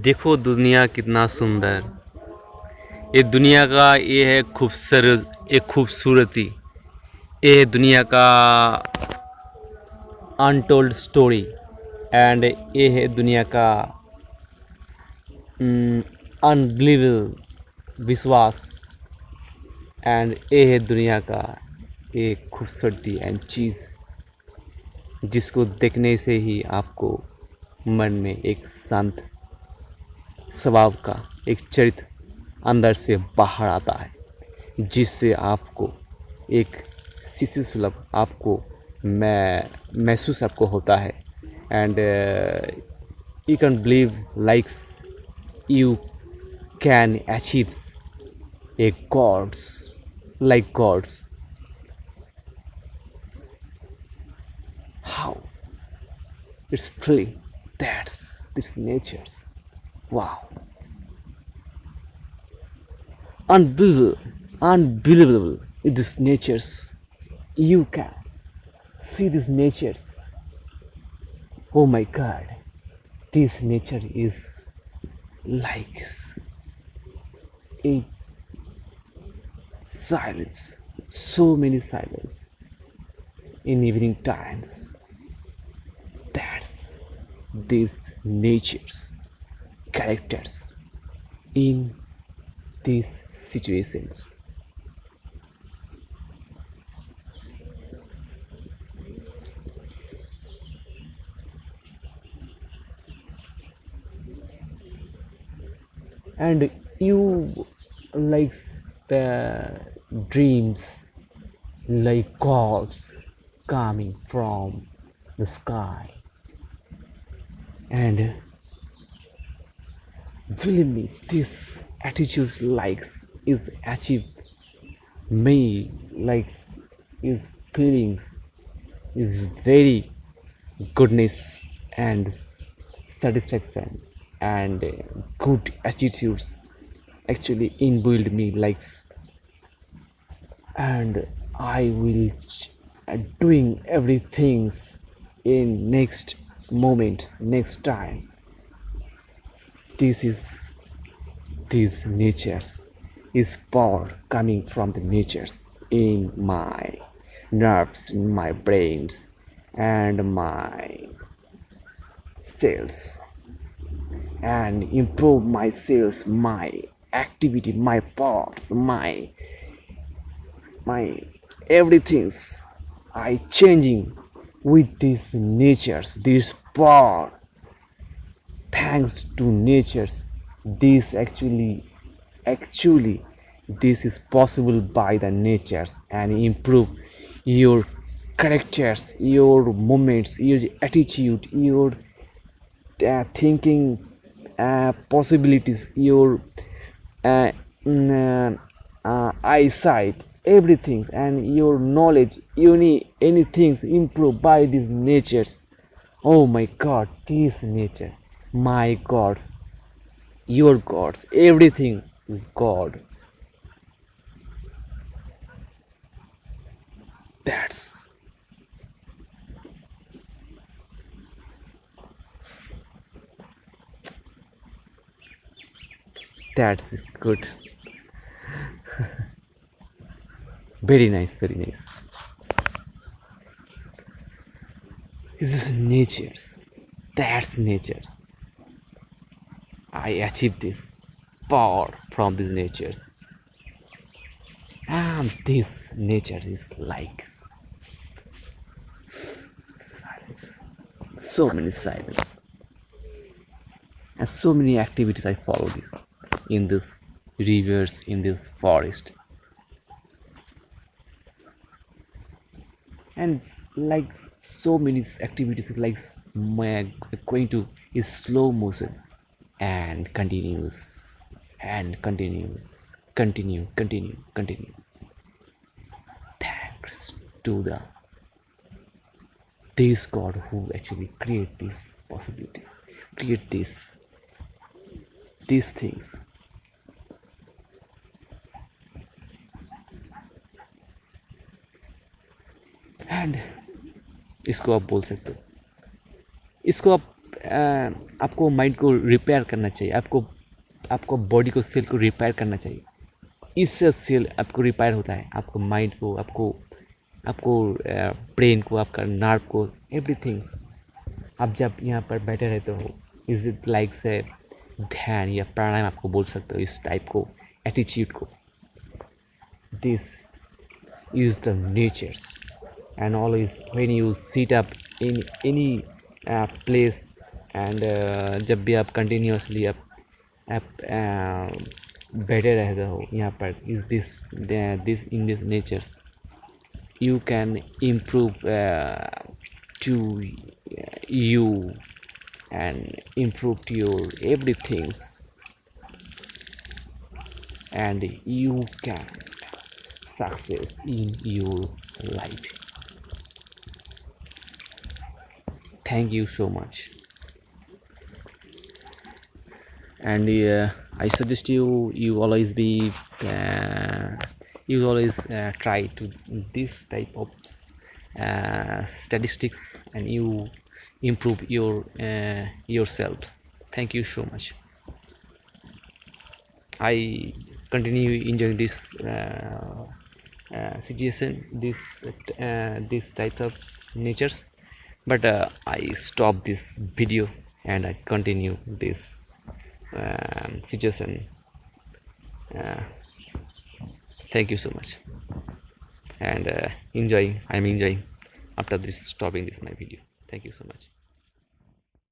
देखो दुनिया कितना सुंदर। ये दुनिया का ये है खूबसूरत एक खूबसूरती। ये है दुनिया का अनटोल्ड स्टोरी। एंड ये है दुनिया का अनबिलीवेबल विश्वास। एंड ये है दुनिया का एक खूबसूरती एंड चीज़ जिसको देखने से ही आपको मन में एक शांत स्वभाव का एक चरित्र अंदर से बाहर आता है, जिससे आपको एक शिशु सुलभ आपको मैं महसूस आपको होता है। And you can believe likes you can achieve a gods like gods. How it's feeling, that's this nature's wow, unbelievable it this nature's. You can see this nature's, oh my god, this nature is like a silence, so many silence in evening times. That's these nature's characters in these situations. And you like the dreams like gods coming from the sky. And believe me, this attitude likes is achieved me like is feelings is very goodness and satisfaction and good attitudes actually inbuilt me likes. And I will doing everything in next moment next time. This is these natures is power coming from the natures in my nerves, in my brains and my cells, and improve my cells, my activity, my parts, my everything's I changing with these natures, this power. Thanks to natures, this actually this is possible by the natures and improve your characters, your moments, your attitude, your thinking possibilities, your uh, eyesight, everything, and your knowledge, anything improve by these natures. Oh my god, this nature, my gods, your gods, everything is god. that's that's good. Very nice, very nice. This is nature's, that's nature. I achieve this power from these natures, and this nature is like silence, so many silence, and so many activities I follow this in this rivers, in this forest, and like so many activities like my going to is slow motion and continuous and continuous, continue. Thanks to the this god who actually create these possibilities, create these things. And इसको आप बोल सकते हो, इसको आप आपको mind को repair करना चाहिए, आपको बॉडी को सेल को रिपेयर करना चाहिए। इससे सेल आपको रिपेयर होता है, आपको माइंड को, आपको ब्रेन को, आपका नर्व को, एवरीथिंग। आप जब यहाँ पर बैठे रहते हो, इज इट लाइक से ध्यान या प्राणायाम आपको बोल सकते हो, इस टाइप को एटीट्यूड को। This is the natures and always when you seat up in any place and जब भी आप कंटिन्यूसली आप बैठे रहते हो यहाँ पर, is this in this nature, you can improve to you and improve to your everything, and you can success in your life. Thank you so much, and I suggest you always be you always try to this type of statistics, and you improve your yourself. Thank you so much. I continue enjoying this situation, this type of natures, but I stop this video and I continue this situation. Thank you so much, and I'm enjoying after this stopping this my video. Thank you so much.